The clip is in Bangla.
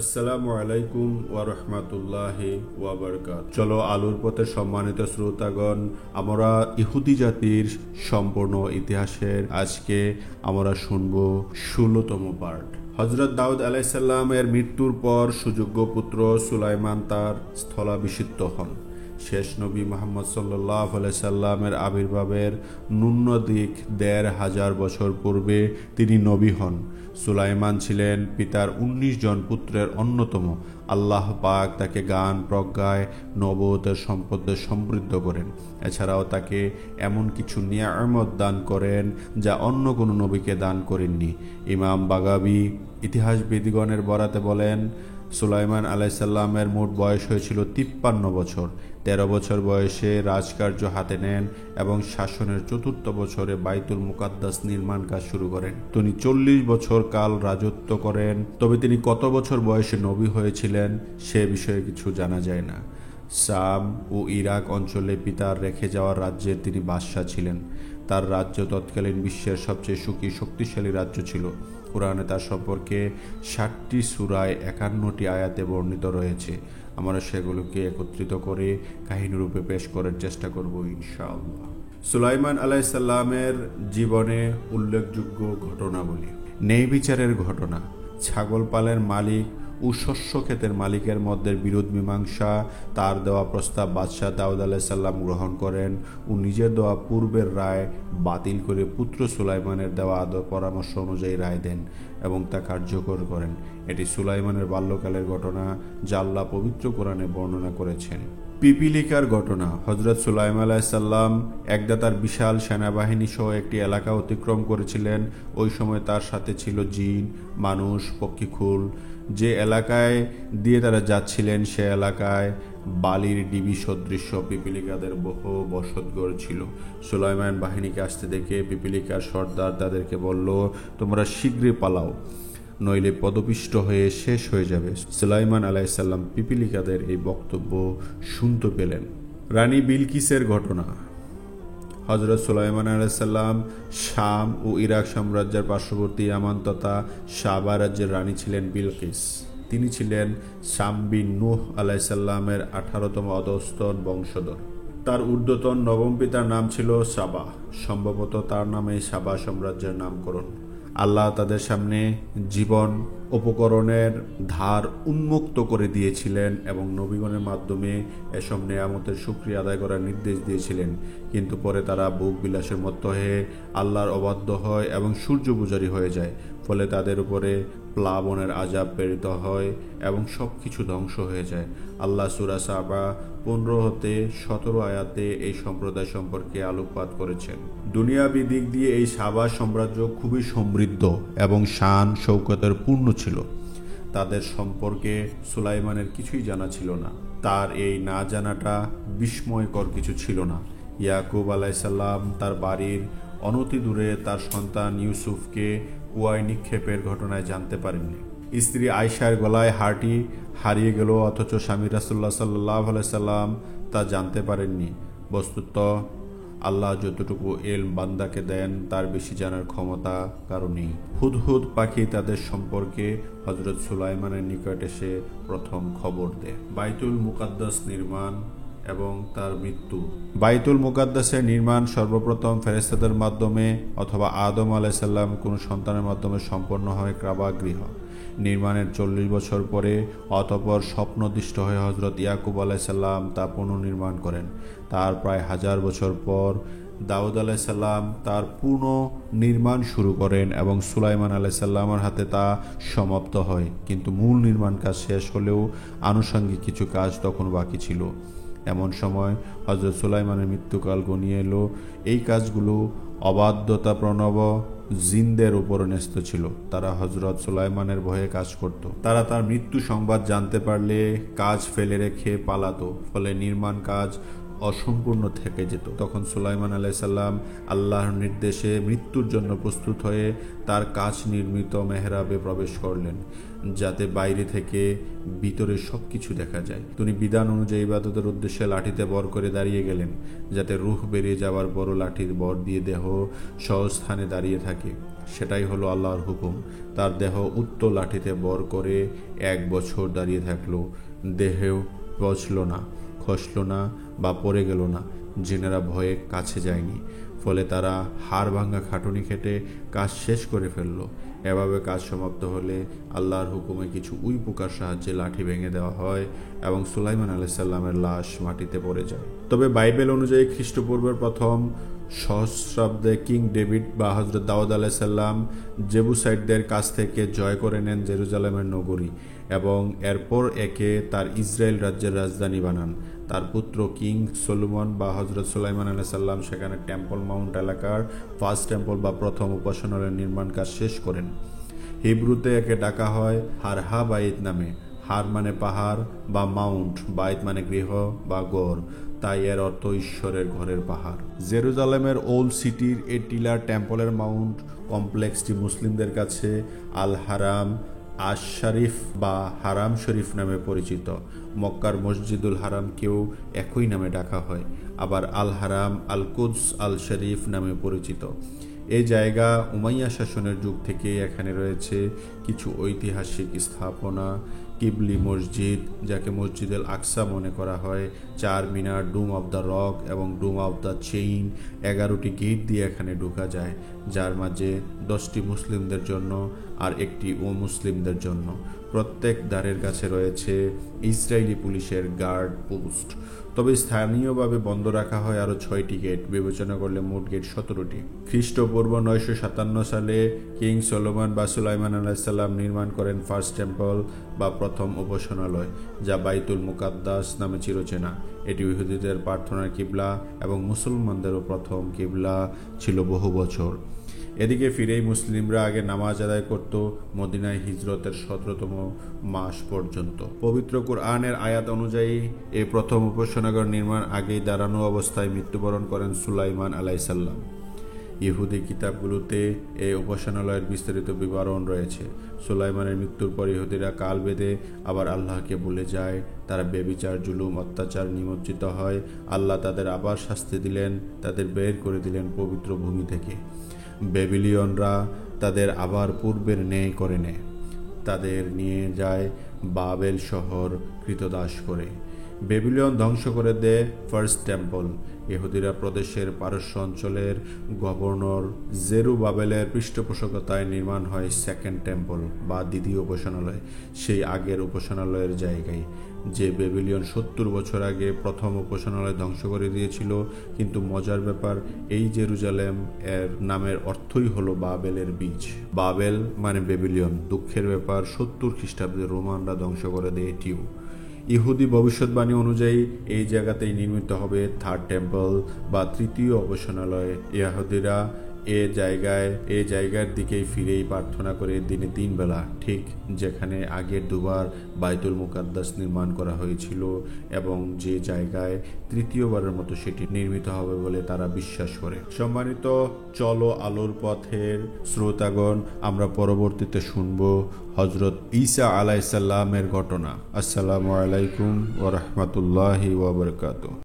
আসসালামু আলাইকুম ওয়া রাহমাতুল্লাহি ওয়া বারাকাতুহু। চলো আলোর পথের সম্মানিত শ্রোতাগণ, আমরা ইহুদি জাতির সম্পূর্ণ ইতিহাসের আজকে আমরা শুনব ১৬তম পার্ট। হযরত দাউদ আলাইহিস সালামের মৃত্যুর পর সুযোগ্য পুত্র সুলাইমান তার স্থলাভিষিক্ত হন। শেষ নবী মুহাম্মদ সাল্লাল্লাহু আলাইহি সাল্লামের আবির্ভাবের ন্যূনধিক ১৫০০ বছর পূর্বে তিনি নবী হন। সুলাইমান ছিলেন পিতার ১৯ জন পুত্রের অন্যতম। আল্লাহ পাক তাকে জ্ঞান প্রজ্ঞায় নবুওতের সম্পদে সমৃদ্ধ করেন। এছাড়াও তাকে এমন কিছু নিয়ামত দান করেন যা অন্য কোনো নবীকে দান করেননি। ইমাম বাগাবী ইতিহাসবিদগণের বরাতে বলেন, সুলাইমান আলাইহিস সালামের মোট বয়স হয়েছিল ৫৩ বছর। ১৩ বছর বয়সে রাজকার্য হাতে নেন এবং শাসনের ৪র্থ বছরে বাইতুল মুকাদ্দাস নির্মাণ কাজ শুরু করেন। তিনি ৪০ বছর কাল রাজত্ব করেন। তবে তিনি কত বছর বয়সে নবী হয়েছিলেন সে বিষয়ে কিছু জানা যায় না। শাম ও ইরাক অঞ্চলে পিতার রেখে যাওয়া রাজ্যের তিনি বাদশাহ ছিলেন। তার রাজ্য তৎকালীন বিশ্বের সবচেয়ে সুখী শক্তিশালী রাজ্য ছিল। কুরআনে তার সম্পর্কে ৬০টি সূরায় ৫১টি আয়াতে বর্ণিত রয়েছে। আমরা সেগুলোকে একত্রিত করে কাহিনীরূপে পেশ করার চেষ্টা করব ইনশাআল্লাহ। সুলাইমান আলাইহিস সালামের জীবনে উল্লেখযোগ্য ঘটনাবলী। ন্যায় বিচারের ঘটনা, ছাগল পালের মালিক ও শস্য ক্ষেতের মালিকের মধ্যে বিরোধ মীমাংসা। তার দেওয়া প্রস্তাব বাদশাহ দাউদ আলাইহিস সালাম গ্রহণ করেন ও নিজের দেওয়া পূর্বের রায় বাতিল করে পুত্র সুলাইমানের দেওয়া পরামর্শ অনুযায়ী রায় দেন এবং তা কার্যকর করেন। এটি সুলাইমানের বাল্যকালের ঘটনা যা আল্লাহ পবিত্র কোরআনে বর্ণনা করেছেন। পিপিলিকার ঘটনা। হযরত সুলাইমান আলাইহিস সালাম একদা তার বিশাল সেনাবাহিনী সহ একটি এলাকা অতিক্রম করেছিলেন। ওই সময় তার সাথে ছিল জিন, মানুষ, পক্ষীকুল। যে এলাকায় দিয়ে তারা যাচ্ছিলেন সে এলাকায় বালির ডিবি সদৃশ্য পিপিলিকাদের বহু বসতঘর ছিল। সুলাইমান বাহিনীকে আসতে দেখে পিপিলিকার সর্দার তাদেরকে বলল, তোমরা শীঘ্রই পালাও, নইলে পদপিষ্ট হয়ে শেষ হয়ে যাবে। সুলাইমান আলাইহিস সালাম পিপিলিকাদের এই বক্তব্য শুনতে পেলেন। রানী বিলকিসের ঘটনা। হযরত সুলাইমান আলাইহিস সালাম শাম ও ইরাক সাম্রাজ্যের পার্শ্ববর্তী ইয়ামান তথা সাবা রাজ্যের রানী ছিলেন বিলকিস। তিনি ছিলেন শাম বিন নূহ আলাইহিস সালামের ১৮তম অধস্তন বংশধর। তার ঊর্ধ্বতন নবম পিতার নাম ছিল সাবা। সম্ভবত তার নামে সাবা সাম্রাজ্যের নামকরণ। আল্লাহ তাদের সামনে জীবন উপকরণের ধার উন্মুক্ত করে দিয়েছিলেন এবং নবীগণের মাধ্যমে এসব নেয়ামতের শুকরিয়া আদায় করার নির্দেশ দিয়েছিলেন। কিন্তু পরে তারা ভোগ বিলাসের মত্ত হয়ে আল্লাহর অবাধ্য হয় এবং সূর্য পূজারী হয়ে যায়। ফলে তাদের উপরে প্লাবনের আযাব প্রেরিত হয় এবং সবকিছু ধ্বংস হয়ে যায়। আল্লাহ সূরা সাবা ১৫-১৭ আয়াতে এই সম্প্রদায় সম্পর্কে আলোকপাত করেছেন। দুনিয়াবী দিক দিয়ে এই সাবা সাম্রাজ্য খুবই সমৃদ্ধ এবং শান শৌকতের পূর্ণ ছিল। তাদের সম্পর্কে সুলাইমানের কিছুই জানা ছিল না। তার এই না জানাটা বিস্ময়কর কিছু ছিল না। ইয়াকুব আলাইহিস সালাম তার বাড়ির অনতি দূরে তার সন্তান ইউসুফকে কুয়ায় নিক্ষেপের ঘটনায় জানতে পারেননি। স্ত্রী আয়েশার গলায় হারটি হারিয়ে গেল, অথচ স্বামী রাসূলুল্লাহ সাল্লাল্লাহু আলাইহি সাল্লাম তা জানতে পারেননি। বস্তুত আল্লাহ যতটুকু ইলম বান্দাকে দেন তার বেশি জানার ক্ষমতা কারো নেই। হুদহুদ পাখি তাদের সম্পর্কে হযরত সুলাইমানের নিকট এসে প্রথম খবর দেয়। বাইতুল মুকাদ্দাস নির্মাণ এবং তার মৃত্যু। বাইতুল মুকাদ্দাসের নির্মাণ সর্বপ্রথম ফেরেশতাদের মাধ্যমে অথবা আদম আলাইহিস সালাম কোন সন্তানের মাধ্যমে সম্পন্ন হয় কাবা গৃহ নির্মাণের ৪০ বছর পরে। অতঃপর স্বপ্নদৃষ্ট হয়ে হযরত ইয়াকুব আলাইহিস সালাম তা পুনর্নির্মাণ করেন। তার প্রায় ১০০০ বছর পর দাউদ আলাইহিস সালাম তার পুনঃ নির্মাণ শুরু করেন এবং সুলাইমান আলাইহিস সালামের হাতে তা সমাপ্ত হয়। কিন্তু মূল নির্মাণ কাজ শেষ হলেও আনুষঙ্গিক কিছু কাজ তখন বাকি ছিল। এমন সময় হযরত সুলাইমানের মৃত্যুকাল ঘনিয়ে এলো। এই কাজগুলো অবাধ্যতা প্রণব জিনদের উপর ন্যস্ত ছিল। তারা হযরত সুলাইমানের ভয়ে কাজ করত। তারা তার মৃত্যু সংবাদ জানতে পারলে কাজ ফেলে রেখে পালাতো। ফলে নির্মাণ কাজ অসম্পূর্ণ থেকে যেত। তখন সুলাইমান আলাইহিস সালাম আল্লাহর নির্দেশে মৃত্যুর জন্য প্রস্তুত হয়ে তার কাজ নির্মিত মেহরাবে প্রবেশ করলেন, যাতে বাইরে থেকে ভিতরে সবকিছু দেখা যায়। তিনি বিধান অনুযায়ী ইবাদতের উদ্দেশ্যে লাঠিতে বর করে দাঁড়িয়ে গেলেন, যাতে রূহ বেরিয়ে যাওয়ার বড় লাঠির বর দিয়ে দেহ সহস্থানে দাঁড়িয়ে থাকে। সেটাই হলো আল্লাহর হুকুম। তার দেহ উত্তর লাঠিতে বর করে 1 বছর দাঁড়িয়ে থাকলো, দেহেও পচল না, খসল না বা পড়ে গেল না। জিনেরা ভয়ে কাছে যায়নি, ফলে তারা হাড় ভাঙা খাটুনি খেটে কাজ শেষ করে ফেলল। এভাবে কাজ সমাপ্ত হলে আল্লাহর হুকুমে কিছু উই পোকার সাহায্যে লাঠি ভেঙে দেওয়া হয় এবং সুলাইমান আলাইহিস সালামের লাশ মাটিতে পড়ে যায়। তবে বাইবেল অনুযায়ী খ্রিস্টপূর্বের প্রথম সহস্রাব্দে কিং ডেভিড বা হযরত দাউদ আলাইহিস সালাম জেবুসাইটদের কাছ থেকে জয় করে নেন জেরুজালেমের নগরী এবং এরপর একে তার ইসরায়েল রাজ্যের রাজধানী বানান। তার পুত্র কিং সলোমন বা হযরত সুলাইমান আলাইহিস সালাম সেখানে টেম্পল মাউন্ট এলাকার ফার্স্ট টেম্পল বা প্রথম উপাসনালয়ের নির্মাণ কাজ শেষ করেন। হিব্রুতে একে ডাকা হয় হারহা বাইত নামে। হার মানে পাহাড় বা মাউন্ট, বাইত মানে গৃহ বা গড়, তাই এর অর্থ ঈশ্বরের ঘরের পাহাড়। জেরুজালেমের ওল্ড সিটির এই টিলার টেম্পলের মাউন্ট কমপ্লেক্সটি মুসলিমদের কাছে আল হারাম আশ শরীফ বা হারাম শরীফ নামে পরিচিত। মক্কার মসজিদুল হারামকেও একই নামে ডাকা হয়, আবার আল হারাম আল কুদস আল শরীফ নামে পরিচিত। এই জায়গা উমাইয়া শাসনের যুগ থেকে এখানে রয়েছে কিছু ঐতিহাসিক স্থাপনা, কিবলি মসজিদ যাকে মসজিদুল আকসা মনে করা হয়, 4 মিনার, ডুম অব দ্য রক এবং ডুম অব দ্য চেইন। 11টি গেট দিয়ে এখানে ঢোকা যায়, যার মাঝে 10টি মুসলিমদের জন্য আর 1টি অমুসলিমদের জন্য। প্রত্যেক দ্বারের কাছে রয়েছে ইসরায়েলি পুলিশের গার্ড পোস্ট। তবে স্থানীয়ভাবে বন্ধ রাখা হয় আরও 6টি গেট, বিবেচনা করলে মোট গেট 17টি। খ্রিস্টপূর্ব 957 সালে কিং সলোমন বা সুলাইমান আলাইহিস সালাম নির্মাণ করেন ফার্স্ট টেম্পল বা প্রথম উপাসনালয়, যা বাইতুল মুকাদ্দাস নামে চিরচেনা। এটি ইহুদিদের প্রার্থনার কিবলা এবং মুসলমানদেরও প্রথম কিবলা ছিল বহু বছর। এদিকে ফিরেই মুসলিমরা আগে নামাজ আদায় করত মদিনায় হিজরতের 17তম মাস পর্যন্ত। পবিত্র কুরআনের আয়াত অনুযায়ী এই প্রথম উপাসনাগার নির্মাণ আগেই দাঁড়ানো অবস্থায় মৃত্যুবরণ করেন সুলাইমান আলাইহিস সালাম। ইহুদি কিতাবগুলোতে এই উপাসনালয়ের বিস্তারিত বিবরণ রয়েছে। সুলাইমানের মৃত্যুর পর ইহুদিরা কাল বেঁধে আবার আল্লাহকে ভুলে যায়, তারা বেবিচার, জুলুম, অত্যাচার নিমজ্জিত হয়। আল্লাহ তাদের আবার শাস্তি দিলেন, তাদের বের করে দিলেন পবিত্র ভূমি থেকে। বেবিলিয়নরা তাদের আবার পূর্বের ন্যায় করে নেয়, তাদের নিয়ে যায় বাবেল শহর কৃতদাস করে। বেবিলিয়ন ধ্বংস করে দেয় ফার্স্ট টেম্পল। ইহুদিরা প্রদেশের পারস্য অঞ্চলের গভর্নর জেরুবাবেলের পৃষ্ঠপোষকতায় নির্মাণ হয় সেকেন্ড টেম্পল বা দ্বিতীয় উপাসনালয়, সেই আগের উপাসনালয়ের জায়গায়। যে বেবিলিয়ন 70 বছর আগে প্রথম উপাসনালয় ধ্বংস করে দিয়েছিল। কিন্তু মজার ব্যাপার, এই জেরুজালেম এর নামের অর্থই হলো বাবেলের বীজ। বাবেল মানে বেবিলিয়ন। দুঃখের ব্যাপার, 70 খ্রিস্টাব্দে রোমানরা ধ্বংস করে দেয় এটিও। ইহুদি ভবিষ্যৎবাণী অনুযায়ী এই জায়গাতেই নির্মিত হবে থার্ড টেম্পল বা তৃতীয় উপাসনালয়। ইহুদিরা এই জায়গার দিকেই ফিরেই প্রার্থনা করে দিনে 3 বেলা, ঠিক যেখানে আগের 2 বার বাইতুল মুকাদ্দাস নির্মাণ করা হয়েছিল এবং যে জায়গায় তৃতীয়বারের মতো সেটি নির্মিত হবে বলে তারা বিশ্বাস করে। সম্মানিত চলো আলোর পথের শ্রোতাগণ, আমরা পরবর্তীতে শুনব হযরত ঈসা আলাইহিস সালামের ঘটনা। আসসালামু আলাইকুম ওয়া রাহমাতুল্লাহি ওয়া বারাকাতুহু।